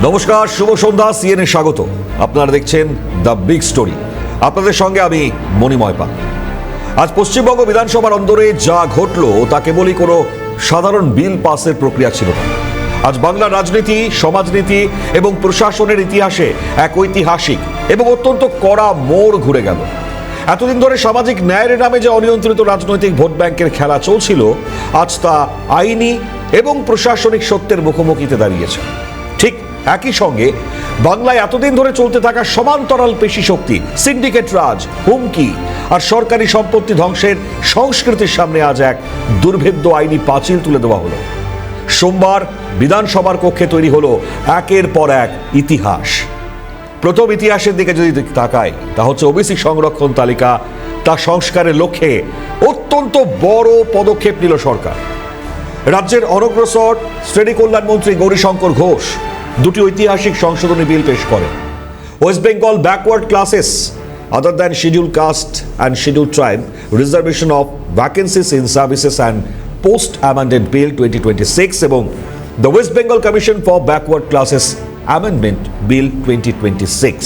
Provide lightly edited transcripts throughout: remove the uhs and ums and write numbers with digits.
নমস্কার, শুভ সন্ধ্যা। সিএনএ স্বাগত। আপনারা দেখছেন দ্য বিগ স্টোরি। আপনাদের সঙ্গে আমি মণিময় পাল। আজ পশ্চিমবঙ্গ বিধানসভার অন্দরে যা ঘটল তা কেবলই কোনো সাধারণ বিল পাসের প্রক্রিয়া ছিল না। আজ বাংলার রাজনীতি, সমাজনীতি এবং প্রশাসনের ইতিহাসে এক ঐতিহাসিক এবং অত্যন্ত কড়া মোড় ঘুরে গেল। এতদিন ধরে সামাজিক ন্যায়ের নামে যে অনিয়ন্ত্রিত রাজনৈতিক ভোট ব্যাংকের খেলা চলছিল, আজ তা আইনি এবং প্রশাসনিক সত্যের মুখোমুখিতে দাঁড়িয়েছে। ঠিক একই সঙ্গে বাংলায় এতদিন ধরে চলতে থাকা সমান্তরাল পেশি শক্তি, সিন্ডিকেট রাজ, হুমকি আর সরকারি সম্পত্তি ধ্বংসের সংস্কৃতির সামনে আজ এক দুর্ভেদ্য আইনি পাঁচিল তুলে দেওয়া হলো। সোমবার বিধানসভার কক্ষে তৈরি হলো একের পর এক ইতিহাস। প্রথম ইতিহাসের দিকে যদি তাকাই, তা হচ্ছে ওবিসি সংরক্ষণ তালিকা। তা সংস্কারের লক্ষ্যে অত্যন্ত বড় পদক্ষেপ নিল সরকার। রাজ্যের অনগ্রসর শ্রেণী কল্যাণ মন্ত্রী গৌরীশঙ্কর ঘোষ দুটি ঐতিহাসিক সংশোধনী বিল পেশ করেন। West Bengal backward classes other than scheduled caste and scheduled tribe reservation of vacancies in services and post amendment bill 2026 এবং the West Bengal Commission for Backward Classes amendment bill 2026।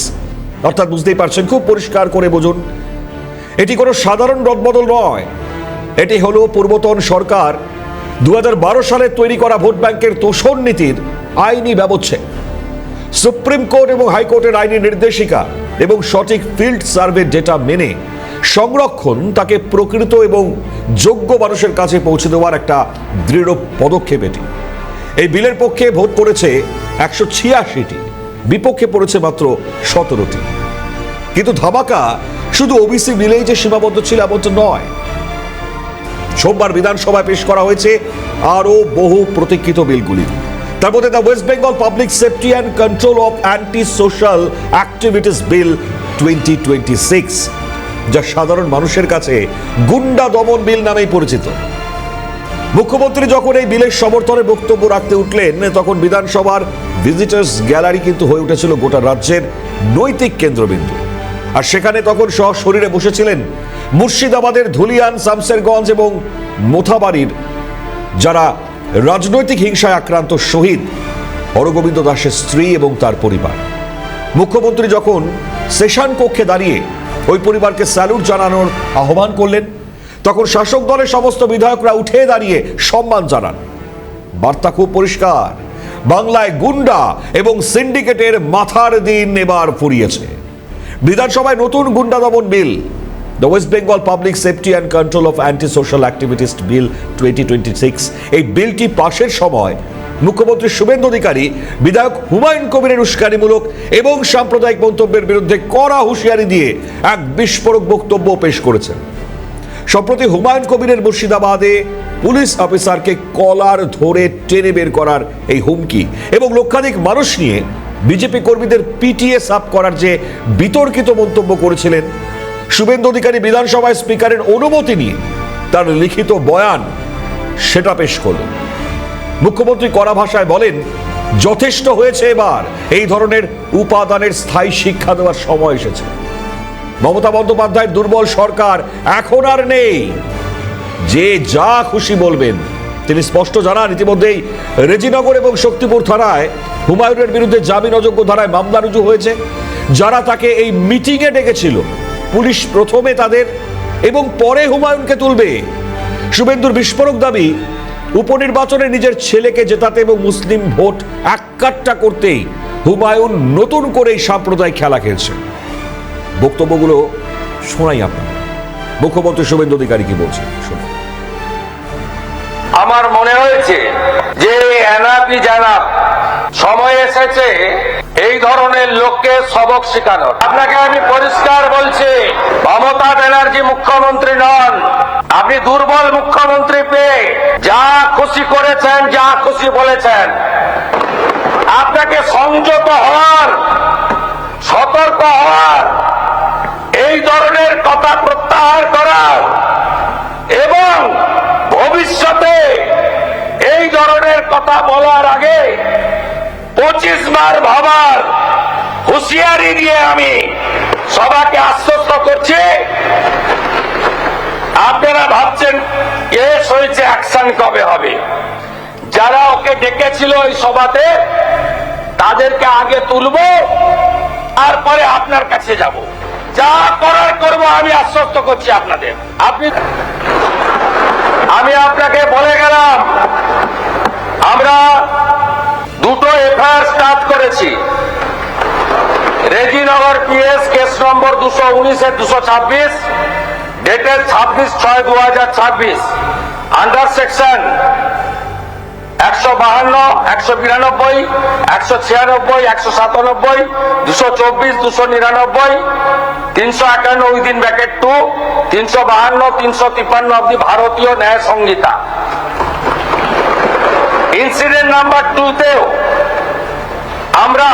অর্থাৎ বুঝতেই পারছেন, খুব পরিষ্কার করে বুঝুন, এটি কোনো সাধারণ রদবদল নয়। এটি হলো পূর্বতন সরকার 2012 সালে তৈরি করা ভোট ব্যাংকের তোষণ নীতির আইনি ব্যবচ্ছেদ। সুপ্রিম কোর্ট এবং হাইকোর্টের আইনি নির্দেশিকা এবং সঠিক ফিল্ড সার্ভে ডেটা মেনে সংরক্ষণ তাকে প্রকৃত এবং যোগ্য মানুষের কাছে পৌঁছে দেওয়ার একটা দৃঢ় পদক্ষেপ এটি। এই বিলের পক্ষে ভোট পড়েছে 186টি, বিপক্ষে পড়েছে মাত্র 17টি। কিন্তু ধামাকা শুধু ওবিসি বিলেই যে সীমাবদ্ধ ছিল এমনটা নয়। সোমবার বিধানসভায় পেশ করা হয়েছে আরও বহু প্রতীক্ষিত বিলগুলি। তার মধ্যে the West Bengal public safety and control of anti social activities bill 2026, যা সাধারণ মানুষের কাছে গুন্ডা দমন বিল নামেই পরিচিত। মুখ্যমন্ত্রী যখন এই বিলের সমর্থনে বক্তব্য রাখতে উঠলেন, তখন বিধানসভার ভিজিটার্স গ্যালারি কিন্তু হয়ে উঠেছিল গোটা রাজ্যের নৈতিক কেন্দ্রবিন্দু। আর সেখানে তখন সশরীরে বসেছিলেন মুর্শিদাবাদের ধুলিয়ান, শামসেরগঞ্জ এবং মোথাবাড়ির যারা রাজনৈতিক হিংসায় আক্রান্ত শহীদ হরগোবিন্দ দাসের স্ত্রী এবং তার পরিবার। মুখ্যমন্ত্রী যখন সেশন কক্ষে দাঁড়িয়ে ওই পরিবারকে স্যালুট জানানোর আহ্বান করলেন, তখন শাসক দলের সমস্ত বিধায়করা উঠে দাঁড়িয়ে সম্মান জানান। বার্তা খুব পরিষ্কার, বাংলায় গুন্ডা এবং সিন্ডিকেটের মাথার দিন এবার ফুরিয়েছে। বিধানসভায় নতুন গুন্ডা দমন bill the West Bengal public safety and control of anti social activities bill 2026, এই বিলটি পাশের সময় মুখ্যমন্ত্রী শুভেন্দু অধিকারী বিধায়ক হুমায়ুন কবিরের উস্কানিমূলক এবং সাম্প্রদায়িক মন্তব্যের বিরুদ্ধে কড়া হুঁশিয়ারি দিয়ে এক বিস্ফোরক বক্তব্য পেশ করেছেন। সম্প্রতি হুমায়ুন কবিরের মুর্শিদাবাদে পুলিশ অফিসারকে কলার ধরে টেনে বের করার এই হুমকি এবং লক্ষাধিক মানুষ নিয়ে বিজেপি কর্মীদের পিটিএ সাফ করার যে বিতর্কিত মন্তব্য করেছিলেন, শুভেন্দু অধিকারী বিধানসভায় স্পিকারের অনুমতি নিয়ে তার লিখিত বয়ান সেটা পেশ করলেন। মুখ্যমন্ত্রী কড়া ভাষায় বলেন, যথেষ্ট হয়েছে, এবার এই ধরনের উপাদানের স্থায়ী শিক্ষা দেওয়ার সময় এসেছে। মমতা বন্দ্যোপাধ্যায়ের দুর্বল সরকার এখন আর নেই যে যা খুশি বলবেন। তিনি স্পষ্ট জানান, ইতিমধ্যেই রেজিনগর এবং শক্তিপুর থানায় হুমায়ুনের বিরুদ্ধে জামিন অযোগ্য ধারায় মামলা রুজু হয়েছে। যারা তাকে এই মিটিংয়ে ডেকেছিল, পুলিশ প্রথমে তাদের এবং পরে হুমায়ুনকে তুলবে। শুভেন্দুর বিস্ফোরক দাবি, উপনির্বাচনে নিজের ছেলেকে জেতাতে এবং মুসলিম ভোট এককাট্টা করতেই হুমায়ুন নতুন করে এই সাম্প্রদায়িক খেলা খেলছে। বক্তব্যগুলো শোনাই আপনার। মুখ্যমন্ত্রী শুভেন্দু অধিকারী কি বলছেন শুনুন। আমার মনে হয়েছে যে এনাফি জানাব, সময় এসেছে এই ধরনের লোককে সবক শেখানোর। আপনাকে আমি পরিষ্কার বলছি, মমতা ব্যানার্জি মুখ্যমন্ত্রী নন। আপনি দুর্বল মুখ্যমন্ত্রী পেয়ে যা খুশি করেছেন, যা খুশি বলেছেন। আপনাকে সংযত হওয়ার, সতর্ক হওয়ার, এই ধরনের কথা প্রত্যাহার করার এবং ভবিষ্যতে এই ধরনের কথা বলার আগে 25 বার ভাবার হুঁশিয়ারি দিয়ে আমি সবাইকে আশ্বস্ত করছি। আপনারা ভাবছেন কেস হয়েছে, অ্যাকশন কবে হবে? যারা ওকে ডেকেছিল ওই সভাতে, তাদেরকে আগে তুলবো, তারপরে আপনার কাছে যাব। যা করার করব, আমি আশ্বস্ত করছি আপনাদের। আমি আপনাকে বলে গেলাম, আমরা দুটো এফআইআর স্টার্ট করেছি। Rejinagar PS case number 219/226, dated 26/6/2026, under section 152, 192, 196, 197, 224, 299, 351 within bracket 2, 352, 353 of the ভারতীয় ন্যায় সংহিতা। ইনসিডেন্ট নাম্বার 2 তেও আমরা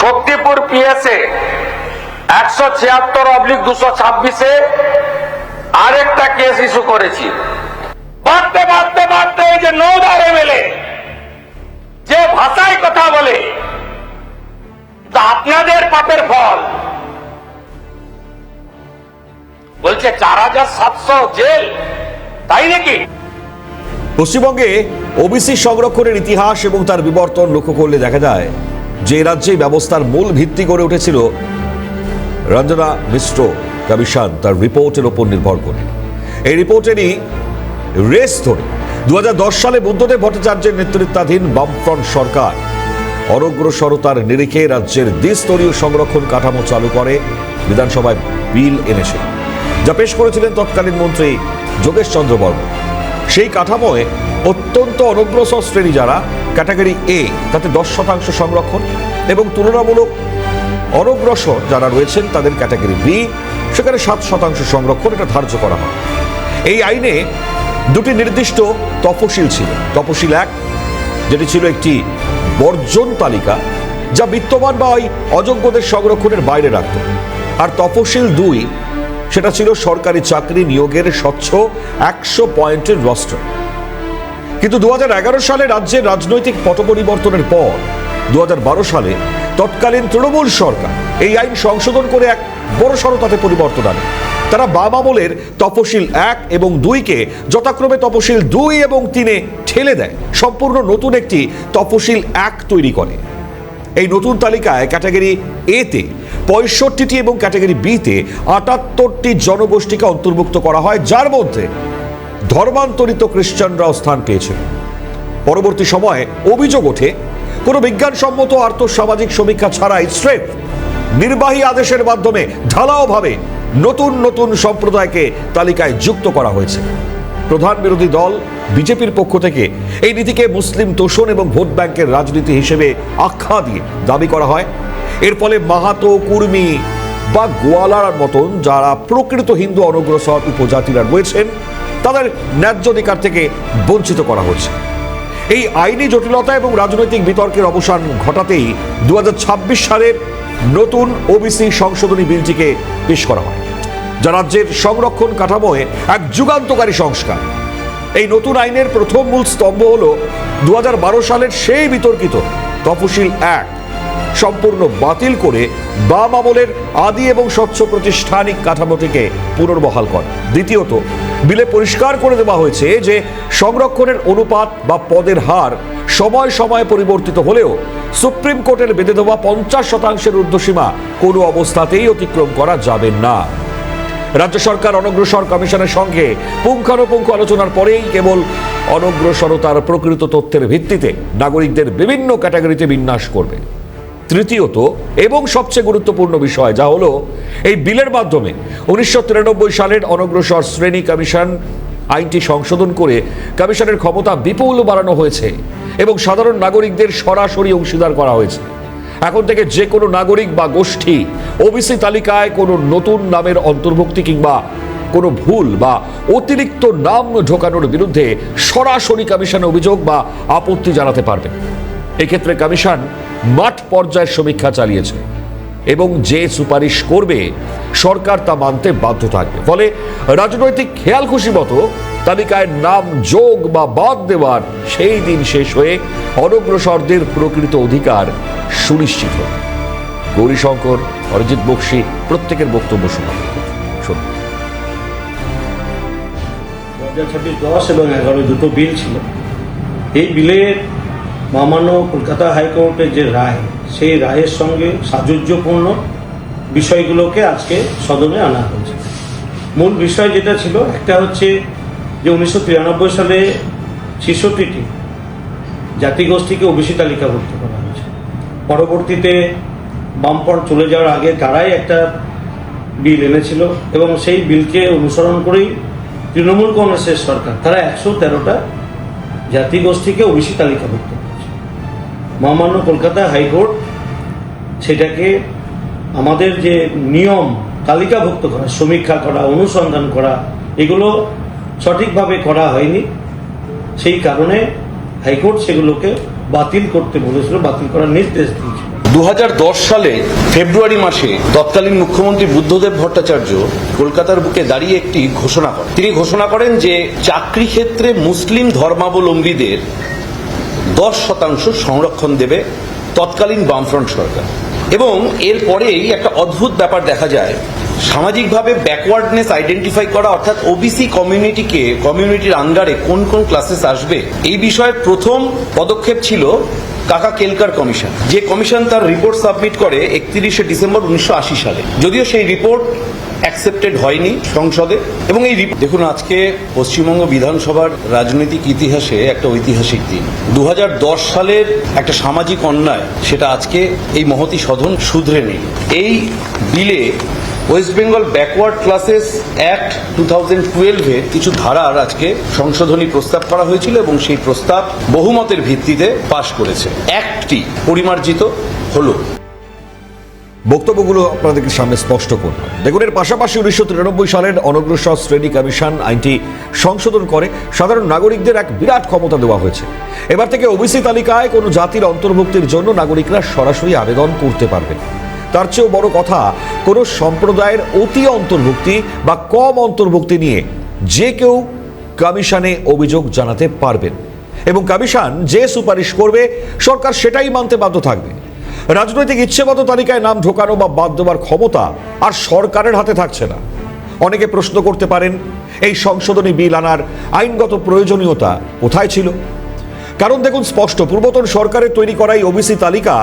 শক্তিপুর পিএসএ 176/226-এ আরেকটা কেস ইস্যু করেছি। বাড়তে বাড়তে বাড়তে এই যে নৌদার এমএলএ যে ভাষায় কথা বলে, তা আপনাদের পাপের ফল। বলছে 4700 জেল, তাই নাকি? পশ্চিমবঙ্গে ওবিসি সংরক্ষণের ইতিহাস এবং তার বিবর্তন লক্ষ্য করলে দেখা যায় যে রাজ্যে ব্যবস্থার মূল ভিত্তি গড়ে উঠেছিল রঞ্জনা মিশ্র কমিশন তার রিপোর্টের ওপর নির্ভর করে। এই রিপোর্টেরই রেস ধরে 2010 সালে বুদ্ধদেব ভট্টাচার্যের নেতৃত্বাধীন বামফ্রন্ট সরকার অনগ্রসরতার নিরিখে রাজ্যের দ্বিস্তরীয় সংরক্ষণ কাঠামো চালু করে, বিধানসভায় বিল এনেছে, যা পেশ করেছিলেন তৎকালীন মন্ত্রী যোগেশ চন্দ্র বর্মন। সেই কাঠামোয় অত্যন্ত অনগ্রসর শ্রেণী যারা ক্যাটাগরি এ, তাতে 10% সংরক্ষণ, এবং তুলনামূলক অনগ্রসর যারা রয়েছেন তাদের ক্যাটাগরি বি, সেখানে 7% সংরক্ষণ এটা ধার্য করা হয়। এই আইনে দুটি নির্দিষ্ট তফসিল ছিল। তফসিল 1, যেটি ছিল একটি বর্জন তালিকা, যা বিত্তবান বা ওই অযোগ্যদের সংরক্ষণের বাইরে রাখত, আর তফসিল 2 সেটা ছিল সরকারি চাকরি নিয়োগের স্বচ্ছ 100 পয়েন্টের রোস্টার। কিন্তু 2011 সালে রাজ্যের রাজনৈতিক পট পরিবর্তনের পর 2012 সালে তৎকালীন তৃণমূল সরকার এই আইন সংশোধন করে এক বড়সড় তাতে পরিবর্তন আনে। তারা বাম আমলের তফসিল 1 এবং 2-কে যথাক্রমে তফসিল 2 এবং 3-এ ঠেলে দেয়, সম্পূর্ণ নতুন একটি তফসিল 1 তৈরি করে। এই নতুন তালিকায় ক্যাটাগরি এতে 65টি এবং ক্যাটাগরি বিতে 78টি জনগোষ্ঠীকে অন্তর্ভুক্ত করা হয়, যার মধ্যে ধর্মান্তরিত খ্রিস্টানরাও স্থান পেয়েছিল। পরবর্তী সময়ে অভিযোগ ওঠে, কোনো বিজ্ঞানসম্মত আর্থসামাজিক সমীক্ষা ছাড়াই স্রেফ নির্বাহী আদেশের মাধ্যমে ঢালাওভাবে নতুন নতুন সম্প্রদায়কে তালিকায় যুক্ত করা হয়েছে। প্রধান বিরোধী দল বিজেপির পক্ষ থেকে এই নীতিকে মুসলিম তোষণ এবং ভোট ব্যাংকের রাজনীতি হিসেবে আখ্যা দিয়ে দাবি করা হয়। এর ফলে মাহাতো, কুর্মী বা গোয়ালার মতন যারা প্রকৃত হিন্দু অনগ্রসর উপজাতিরা রয়েছেন তাদের ন্যায্য অধিকার থেকে বঞ্চিত করা হচ্ছে। এই আইনি জটিলতা এবং রাজনৈতিক বিতর্কের অবসান ঘটাতেই 2026 সালের নতুন ওবিসি সংশোধনী বিলটিকে পেশ করা হয়, যা রাজ্যের সংরক্ষণ কাঠামোয় এক যুগান্তকারী সংস্কার। এই নতুন আইনের প্রথম মূল স্তম্ভ হল 2012 সালের সেই বিতর্কিত তফসিল 1 সম্পূর্ণ বাতিল করে বাম আমলের আদি এবং স্বচ্ছ প্রাতিষ্ঠানিক কাঠামোটিকে পুনর্বহাল করে। দ্বিতীয়ত, বিলে পরিষ্কার করে দেওয়া হয়েছে যে সংরক্ষণের অনুপাত বা পদের হার সময় সময় পরিবর্তিত হলেও সুপ্রিম কোর্টের বেঁধে দেওয়া 50% ঊর্ধ্বসীমা কোনো অবস্থাতেই অতিক্রম করা যাবে না। রাজ্য সরকার অনগ্রসর কমিশনের সঙ্গে পুঙ্খানুপুঙ্খ আলোচনার পরেই কেবল অনগ্রসরতার প্রকৃত তথ্যের ভিত্তিতে নাগরিকদের বিভিন্ন ক্যাটাগরিতে বিন্যাস করবে। তৃতীয়ত এবং সবচেয়ে গুরুত্বপূর্ণ বিষয় যা হলো, এই বিলের মাধ্যমে 1993 সালের অনগ্রসর শ্রেণী কমিশন আইনটি সংশোধন করে কমিশনের ক্ষমতা বিপুল বাড়ানো হয়েছে এবং সাধারণ নাগরিকদের সরাসরি অংশীদার করা হয়েছে। এখন থেকে যে কোনো নাগরিক বা গোষ্ঠী ওবিসি তালিকায় কোনো নতুন নামের অন্তর্ভুক্তি কিংবা কোনো ভুল বা অতিরিক্ত নাম ঢোকানোর বিরুদ্ধে সরাসরি কমিশনে অভিযোগ বা আপত্তি জানাতে পারবে। এক্ষেত্রে কমিশন মাঠ পর্যায়ের সমীক্ষা চালিয়েছে এবং যে সুপারিশ করবে সরকার তা মানতে বাধ্য থাকবে। ফলে রাজনৈতিক খেয়াল খুশি মতো তালিকায় নাম যোগ বা বাদ দেওয়ার সেই দিন শেষ হয়ে অনগ্রসরদের প্রকৃত অধিকার সুনিশ্চিত হবে। গৌরীশঙ্কর, অরিজিৎ বক্সী প্রত্যেকের বক্তব্য শুনুন। 2026-10 এবং 11 দুটো বিল ছিল। এই বিলের মহামান্য কলকাতা হাইকোর্টের যে রায়, সেই রায়ের সঙ্গে সাযুজ্যপূর্ণ বিষয়গুলোকে আজকে সদনে আনা হয়েছে। মূল বিষয় যেটা ছিল, একটা হচ্ছে যে 1993 সালে 66টি জাতিগোষ্ঠীকে ওবিসি তালিকাভুক্ত করা হয়েছে। পরবর্তীতে বামপন্থ চলে যাওয়ার আগে তারাই একটা বিল এনেছিল এবং সেই বিলকে অনুসরণ করেই তৃণমূল কংগ্রেসের সরকার তারা 113টা জাতিগোষ্ঠীকে ওবিসি তালিকাভুক্ত করেছে। মহামান্য কলকাতা হাইকোর্ট সেটাকে আমাদের যে নিয়ম তালিকাভুক্ত করা, সমীক্ষা করা, অনুসন্ধান করা, এগুলো সঠিকভাবে করা হয়নি। সেই কারণে হাইকোর্ট সেগুলোকে বাতিল করতে বলেছিল, বাতিল করার নির্দেশ দিয়েছিল। 2010 সালে ফেব্রুয়ারি মাসে তৎকালীন মুখ্যমন্ত্রী বুদ্ধদেব ভট্টাচার্য কলকাতার বুকে দাঁড়িয়ে একটি ঘোষণা করেন। তিনি ঘোষণা করেন যে চাকরি ক্ষেত্রে মুসলিম ধর্মাবলম্বীদের 10% সংরক্ষণ দেবে তৎকালীন বামফ্রন্ট সরকার। এবং এরপরেই একটা অদ্ভুত ব্যাপার দেখা যায়, সামাজিকভাবে ব্যাকওয়ার্ডনেস আইডেন্টিফাই করা, অর্থাৎ ওবিসি কমিউনিটির আন্ডারে কোন কোন ক্লাসেস আসবে, এই বিষয়ে প্রথম পদক্ষেপ ছিল কাকা কেলকার কমিশন, যে কমিশন তার রিপোর্ট সাবমিট করে 31শে ডিসেম্বর 1980 সালে। যদিও সেই রিপোর্ট অ্যাকসেপ্টেড হয়নি সংসদে। এবং এই দেখুন, আজকে পশ্চিমবঙ্গ বিধানসভার রাজনৈতিক ইতিহাসে একটা ঐতিহাসিক দিন। 2010 সালের একটা সামাজিক অন্যায়, সেটা আজকে এই মহতী সদন শুধরে নেই। এই বিলে West Bengal backward classes act 2012-এর কিছু ধারার আজকে সংশোধনী প্রস্তাব করা হয়েছিল এবং সেই প্রস্তাব বহুমতের ভিত্তিতে পাশ করেছে। অ্যাক্টটি পরিমার্জিত হলো। বক্তব্যগুলো আপনাদেরকে সামনে স্পষ্ট করলাম। দেখুন, এর পাশাপাশি 1993 সালের অনগ্রসর শ্রেণী কমিশন আইনটি সংশোধন করে সাধারণ নাগরিকদের এক বিরাট ক্ষমতা দেওয়া হয়েছে। এবার থেকে ওবিসি তালিকায় কোনো জাতির অন্তর্ভুক্তির জন্য নাগরিকরা সরাসরি আবেদন করতে পারবেন। তার চেয়েও বড় কথা, কোনো সম্প্রদায়ের অতি অন্তর্ভুক্তি বা কম অন্তর্ভুক্তি নিয়ে যে কেউ কমিশনে অভিযোগ জানাতে পারবেন এবং কমিশন যে সুপারিশ করবে সরকার সেটাই মানতে বাধ্য থাকবে। রাজনৈতিক ইচ্ছেমতো তালিকায় নাম ঢোকানো বা বাদ দেওয়ার ক্ষমতা আর সরকারের হাতে থাকছে না। অনেকে প্রশ্ন করতে পারেন, এই সংশোধনী বিল আনার আইনগত প্রয়োজনীয়তা কোথায় ছিল? কারণ দেখুন, স্পষ্ট, পূর্বতন সরকারের তৈরি করা এই ওবিসি তালিকা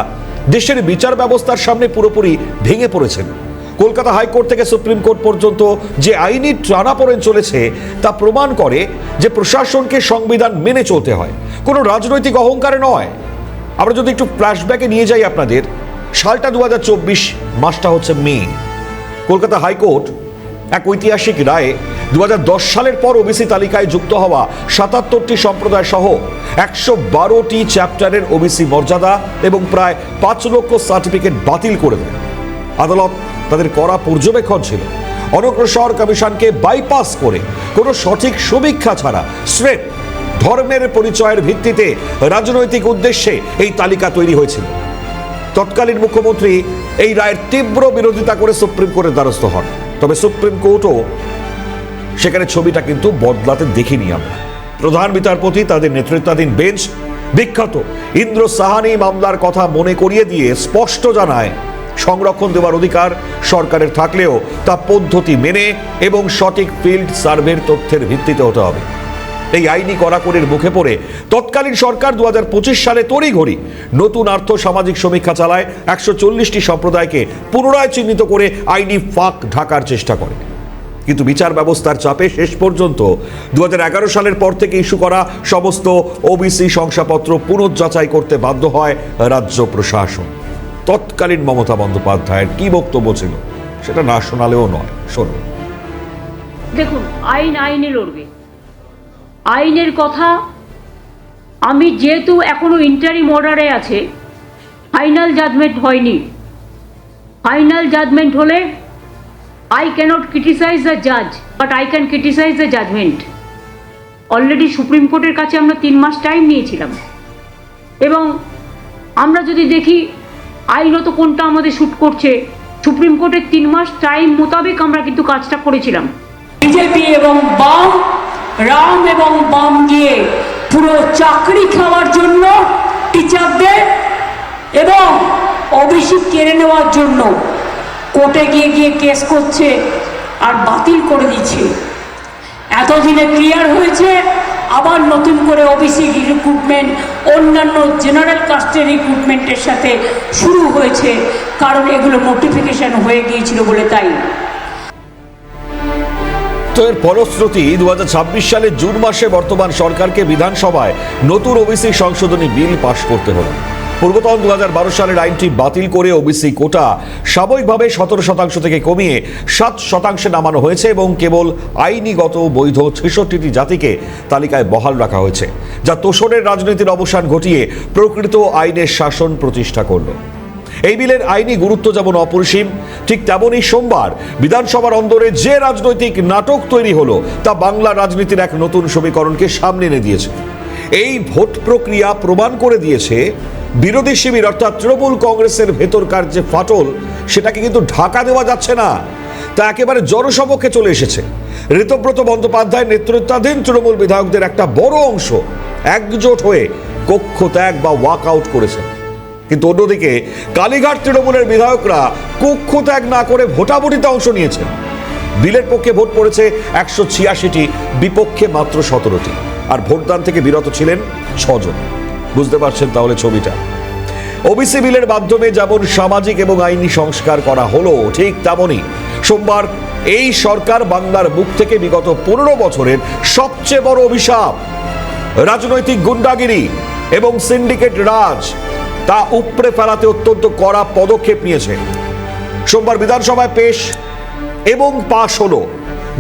দেশের বিচার ব্যবস্থার সামনে পুরোপুরি ভেঙে পড়েছেন। কলকাতা হাইকোর্ট থেকে সুপ্রিম কোর্ট পর্যন্ত যে আইনি টানাপোড়েন চলেছে তা প্রমাণ করে যে প্রশাসনকে সংবিধান মেনে চলতে হয়, কোনো রাজনৈতিক অহংকারে নয়। আমরা যদি একটু ফ্ল্যাশব্যাকে নিয়ে যাই আপনাদের, সালটা 2024, মাসটা হচ্ছে মে। কলকাতা হাইকোর্ট এক ঐতিহাসিক রায়ে 2010 সালের পর ওবিসি তালিকায় যুক্ত হওয়া 77টি সম্প্রদায় সহ 112টি চ্যাপ্টারের ওবিসি মর্যাদা এবং প্রায় 5 লক্ষ সার্টিফিকেট বাতিল করে দেয়। আদালত তাদের কড়া পর্যবেক্ষণ ছিল। অনগ্রসর কমিশনকে বাইপাস করে কোনো সঠিক সমীক্ষা ছাড়া স্রেফ ধর্মের পরিচয়ের ভিত্তিতে রাজনৈতিক উদ্দেশ্যে এই তালিকা তৈরি হয়েছিল। তৎকালীন মুখ্যমন্ত্রী এই রায়ের তীব্র বিরোধিতা করে সুপ্রিম কোর্টের দ্বারস্থ হন। তবে সুপ্রিম কোর্টও সেখানে ছবিটা কিন্তু বদলাতে দেখিনি আমরা। প্রধান বিচারপতি তাদের নেতৃত্বাধীন বেঞ্চ বিখ্যাত ইন্দ্র সাহানি মামলার কথা মনে করিয়ে দিয়ে স্পষ্ট জানায়, সংরক্ষণ দেওয়ার অধিকার সরকারের থাকলেও তা পদ্ধতি মেনে এবং সঠিক ফিল্ড সার্ভের তথ্যের ভিত্তিতে হতে হবে। এই আইনি কড়াকড়ির মুখে পড়ে তৎকালীন সরকার 2025 সালে তড়িঘড়ি নতুন আর্থ সামাজিক সমীক্ষা চালায়, 140টি সম্প্রদায়কে পুনরায় চিহ্নিত করে আইনি ফাঁক ঢাকার চেষ্টা করে। কিন্তু বিচার ব্যবস্থার চাপে শেষ পর্যন্ত 2011 সালের পর থেকে ইস্যু করা সমস্ত ওবিসি শংসাপত্র পুনর্যাচাই করতে বাধ্য হয় রাজ্য প্রশাসন। তৎকালীন মমতা বন্দ্যোপাধ্যায়ের কি বক্তব্য ছিল সেটা না শোনালেও নয়, শোনো। দেখুন, আইন আইনে লড়বে। আইনের কথা আমি যেহেতু এখনো ইন্টারিম অর্ডারে আছে, ফাইনাল জাজমেন্ট হয়নি। ফাইনাল জাজমেন্ট হলে I cannot criticize the judge, but I can criticize the judgment. Already supreme কোর্টের কাছে আমরা 3 মাস টাইম নিয়েছিলাম এবং আমরা যদি দেখি আইনত কোনটা আমাদের শুট করছে, সুপ্রিম কোর্টের 3 মাস টাইম মোতাবেক আমরা কিন্তু কাজটা করেছিলাম। বিজেপি এবং বাম, রাম এবং বাম দিয়ে পুরো চাকরি খাওয়ার জন্য টিচারদের এবং ওবিসি কেড়ে নেওয়ার জন্য কোর্টে গিয়ে গিয়ে কেস করছে আর বাতিল করে দিচ্ছে। এতদিনে ক্লিয়ার হয়েছে আবার নতুন করে ওবিসি রিক্রুটমেন্ট অন্যান্য জেনারেল কাস্টের রিক্রুটমেন্টের সাথে শুরু হয়েছে, কারণ এগুলো নোটিফিকেশন হয়ে গিয়েছিল বলে। তাই তো এর ফলশ্রুতি 2026 সালের জুন মাসে বর্তমান সরকারকে বিধানসভায় নতুন ওবিসি সংশোধনী বিল পাশ করতে হলো। পূর্বতন 2012 সালের আইনটি বাতিল করে ওবিসি কোটা সাময়িকভাবে 17% থেকে কমিয়ে 7% নামানো হয়েছে এবং কেবল আইনিগত বৈধ 66টি জাতিকে তালিকায় বহাল রাখা হয়েছে, যা তোষণের রাজনীতির অবসান ঘটিয়ে প্রকৃত আইনের শাসন প্রতিষ্ঠা করল। এই বিলের আইনি গুরুত্ব যেমন অপরিসীম, ঠিক তেমনই সোমবার বিধানসভার অন্দরে যে রাজনৈতিক নাটক তৈরি হলো তা বাংলা রাজনীতির এক নতুন সমীকরণকে সামনে এনে দিয়েছে। এই ভোট প্রক্রিয়া প্রমাণ করে দিয়েছে বিরোধী শিবির অর্থাৎ তৃণমূল কংগ্রেসের ভেতরকার যে ফাটল, সেটাকে কিন্তু ঢাকা দেওয়া যাচ্ছে না, তা একেবারে জনসমক্ষে চলে এসেছে। ঋতব্রত বন্দ্যোপাধ্যায়ের নেতৃত্বাধীন তৃণমূল বিধায়কদের একটা বড় অংশ একজোট হয়ে কক্ষ ত্যাগ বা ওয়াক আউট করেছেন। কিন্তু অন্যদিকে কালীঘাট তৃণমূলের বিধায়করা কক্ষ ত্যাগ না করে ভোটাভুটিতে অংশ নিয়েছেন। বিলের পক্ষে ভোট পড়েছে 186টি, বিপক্ষে মাত্র 17টি, আর ভোটদান থেকে বিরত ছিলেন 6 জন। বুঝতে পারছেন তাহলে ছবিটা। ওবিসি বিলের মাধ্যমে যেমন সামাজিক এবং আইনি সংস্কার করা হলো, ঠিক তেমনই সোমবার এই সরকার বাংলার বুক থেকে বিগত 15 বছরের সবচেয়ে বড় অভিশাপ, রাজনৈতিক গুন্ডাগিরি এবং সিন্ডিকেট রাজ, তা উপড়ে ফেলাতে অত্যন্ত কড়া পদক্ষেপ নিয়েছে। সোমবার বিধানসভায় পেশ এবং পাশ হলো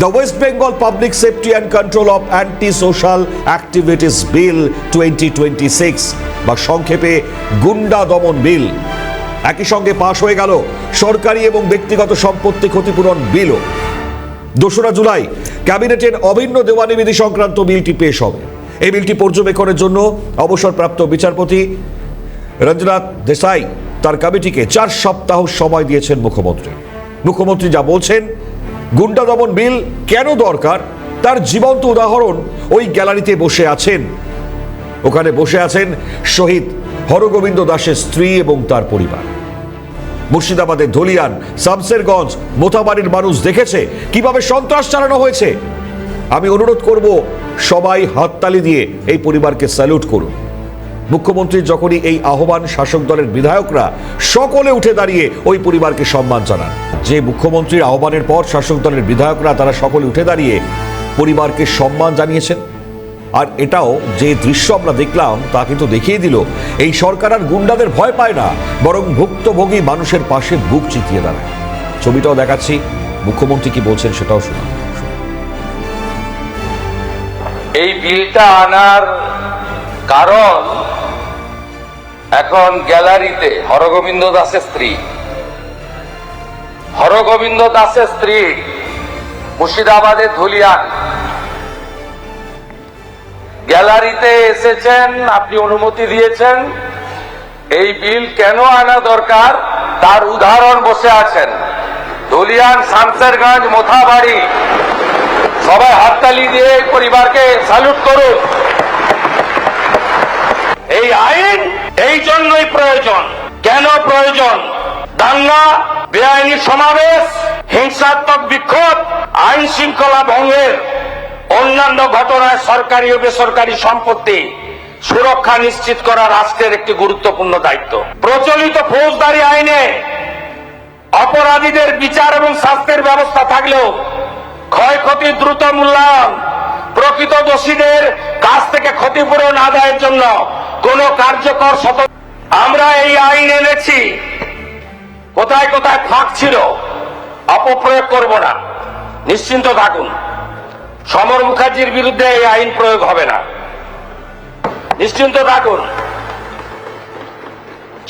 the West Bengal public safety and control of anti social activities bill 2026 বা সংক্ষেপে গুন্ডা দমন বিল। একই সঙ্গে পাশ হয়ে গেল সরকারি এবং ব্যক্তিগত সম্পত্তি ক্ষতিপূরণ বিলও। 2রা জুলাই ক্যাবিনেটের অভিন্ন দেওয়ানি বিধি সংক্রান্ত বিলটি পেশ হবে। এই বিলটি পর্যবেক্ষণের জন্য অবসরপ্রাপ্ত বিচারপতি রঞ্জনাথ দেসাই তার কমিটিকে 4 সপ্তাহ সময় দিয়েছেন মুখ্যমন্ত্রী। মুখ্যমন্ত্রী যা বলছেন, গুন্ডা দমন বিল কেন দরকার তার জীবন্ত উদাহরণ ওই গ্যালারিতে বসে আছেন। ওখানে বসে আছেন শহীদ হরগোবিন্দ দাসের স্ত্রী এবং তার পরিবার। মুর্শিদাবাদের ধলিয়ান, শামসেরগঞ্জ, মোথাবাড়ির মানুষ দেখেছে কিভাবে সন্ত্রাস চালানো হয়েছে। আমি অনুরোধ করব, সবাই হাততালি দিয়ে এই পরিবারকে স্যালুট করুন। মুখ্যমন্ত্রীর যখনই এই আহ্বান, শাসক দলের বিধায়করা সকলে উঠে দাঁড়িয়ে ওই পরিবারকে সম্মান জানান। যে মুখ্যমন্ত্রীর আহ্বানের পর শাসক দলের বিধায়করা তারা সকলে উঠে দাঁড়িয়ে পরিবারকে সম্মান জানিয়েছেন। আর এটাও যে দৃশ্য আমরা দেখলাম তা কিন্তু দেখিয়ে দিল এই সরকার আর গুন্ডাদের ভয় পায় না, বরং ভুক্তভোগী মানুষের পাশে বুক চিতিয়ে দাঁড়ায়। ছবিটাও দেখাচ্ছি, মুখ্যমন্ত্রী কি বলছেন সেটাও শুনুন। এই বিলটা আনার কারণ, এখন গ্যালারিতে হরগোবিন্দ দাসের স্ত্রী মুর্শিদাবাদের ধুলিয়ান গ্যালারিতে এসেছেন, আপনি অনুমতি দিয়েছেন। এই বিল কেন আনা দরকার তার উদাহরণ বসে আছেন। ধুলিয়ান, শামসেরগঞ্জ, মোথাবাড়ি, সবাই হাততালি দিয়ে পরিবারকে স্যালুট করুন। এই আইন এই জন্যই প্রয়োজন। কেন প্রয়োজন? দাঙ্গা, বেআইনি সমাবেশ, হিংসাত্মক বিক্ষোভ, আইন শৃঙ্খলা ভঙ্গের অন্যান্য ঘটনায় সরকারি ও বেসরকারি সম্পত্তি সুরক্ষা নিশ্চিত করা রাষ্ট্রের একটি গুরুত্বপূর্ণ দায়িত্ব। প্রচলিত ফৌজদারি আইনে অপরাধীদের বিচার এবং শাস্তির ব্যবস্থা থাকলেও ক্ষয়ক্ষতির দ্রুত মূল্যায়ন, প্রকৃত দোষীদের কাছ থেকে ক্ষতিপূরণ আদায়ের জন্য কোন কার্যকর আমরা এই আইন এনেছি। কোথায় কোথায় ফাঁক ছিল, অপপ্রয়োগ করব না, নিশ্চিন্ত থাকুন। সমর মুখার্জির বিরুদ্ধে এই আইন প্রয়োগ হবে না, নিশ্চিন্ত থাকুন।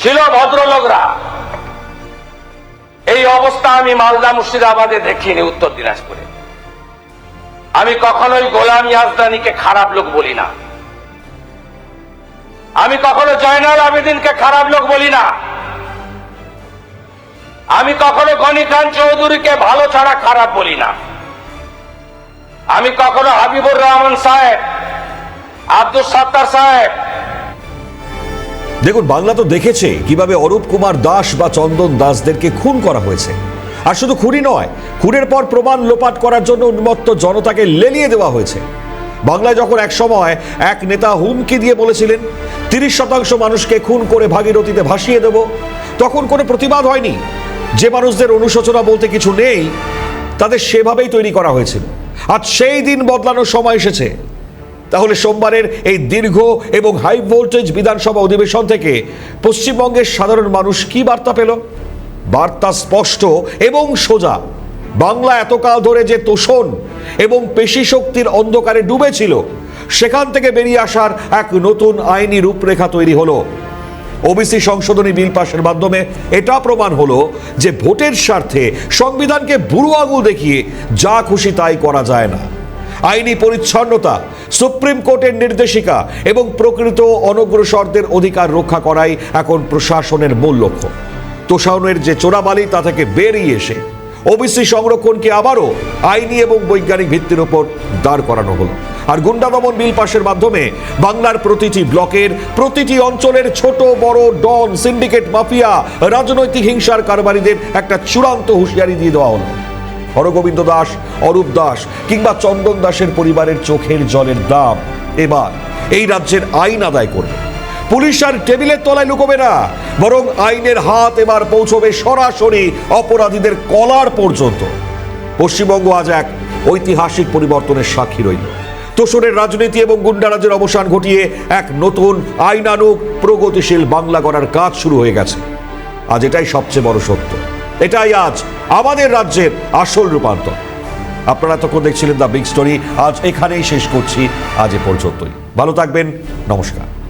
ছিল ভদ্রলোকরা, এই অবস্থা আমি মালদা, মুর্শিদাবাদে দেখিনি, উত্তর দিনাজপুরে। আমি কখনোই গোলাম ইয়াজদানিকে খারাপ লোক বলি না, আমি কখনো জয়নাল আবেদিনকে খারাপ লোক বলি না, আমি কখনো গনি খান চৌধুরীকে ভালো ছাড়া খারাপ বলি না, আমি কখনো হাবিবুর রহমান সাহেব, আব্দুল সাত্তার সাহেব। দেখুন, বাংলা তো দেখেছে কিভাবে অরূপ কুমার দাস বা চন্দন দাসদেরকে খুন করা হয়েছে। আর শুধু খুনই নয়, খুনের পর প্রমাণ লোপাট করার জন্য উন্মত্ত জনতাকে লেলিয়ে দেওয়া হয়েছে। বাংলায় যখন এক সময় এক নেতা হুমকি দিয়ে বলেছিলেন 30% মানুষকে খুন করে ভাগীরথীতে ভাসিয়ে দেব, তখন কোনো প্রতিবাদ হয়নি। যে মানুষদের অনুশোচনা বলতে কিছু নেই তাদের সেভাবেই তৈরি করা হয়েছিল। আজ সেই দিন বদলানোর সময় এসেছে। তাহলে সোমবারের এই দীর্ঘ এবং হাই ভোল্টেজ বিধানসভা অধিবেশন থেকে পশ্চিমবঙ্গের সাধারণ মানুষ কি বার্তা পেল? বার্তা স্পষ্ট এবং সোজা। বাংলা এতকাল ধরে যে তোষণ এবং পেশি শক্তির অন্ধকারে ডুবেছিল, সেখান থেকে বেরিয়ে আসার এক নতুন আইনি রূপরেখা তৈরি হলো। ওবিসি সংশোধনী বিল পাশের মাধ্যমে এটা প্রমাণ হলো যে ভোটের স্বার্থে সংবিধানকে বুড়ো আঙুল দেখিয়ে যা খুশি তাই করা যায় না। আইনি পরিচ্ছন্নতা, সুপ্রিম কোর্টের নির্দেশিকা এবং প্রকৃত অনগ্রসরদের অধিকার রক্ষা করাই এখন প্রশাসনের মূল লক্ষ্য। তোষণের যে চোরাবালি তা থেকে বেরিয়ে এসে ওবিসি সংরক্ষণকে আবারও আইনি এবং বৈজ্ঞানিক ভিত্তির উপর দাঁড় করানো হলো। আর গুন্ডা দমন বিল পাশের মাধ্যমে বাংলার প্রতিটি ব্লকের, প্রতিটি অঞ্চলের ছোট বড় ডন, সিন্ডিকেট, মাফিয়া, রাজনৈতিক হিংসার কারবারিদের একটা চূড়ান্ত হুঁশিয়ারি দিয়ে দেওয়া হলো। হরগোবিন্দ দাস, অরূপ দাস কিংবা চন্দন দাসের পরিবারের চোখের জলের দাম এবার এই রাজ্যের আইন আদায় করবে। পুলিশ আর টেবিলের তলায় লুকোবে না, বরং আইনের হাত এবার পৌঁছবে সরাসরি অপরাধীদের কলার পর্যন্ত। পশ্চিমবঙ্গ আজ এক ঐতিহাসিক পরিবর্তনের সাক্ষী রইল। তোষণের রাজনীতি এবং গুন্ডারাজের অবসান ঘটিয়ে এক নতুন আইনানুগ প্রগতিশীল বাংলা গড়ার কাজ শুরু হয়ে গেছে। আজ এটাই সবচেয়ে বড় সত্য। এটাই আজ আমাদের রাজ্যের আসল রূপান্তর। আপনারা তখন দেখছিলেন দ্য বিগ স্টোরি। আজ এখানেই শেষ করছি, আজ এ পর্যন্তই। ভালো থাকবেন, নমস্কার।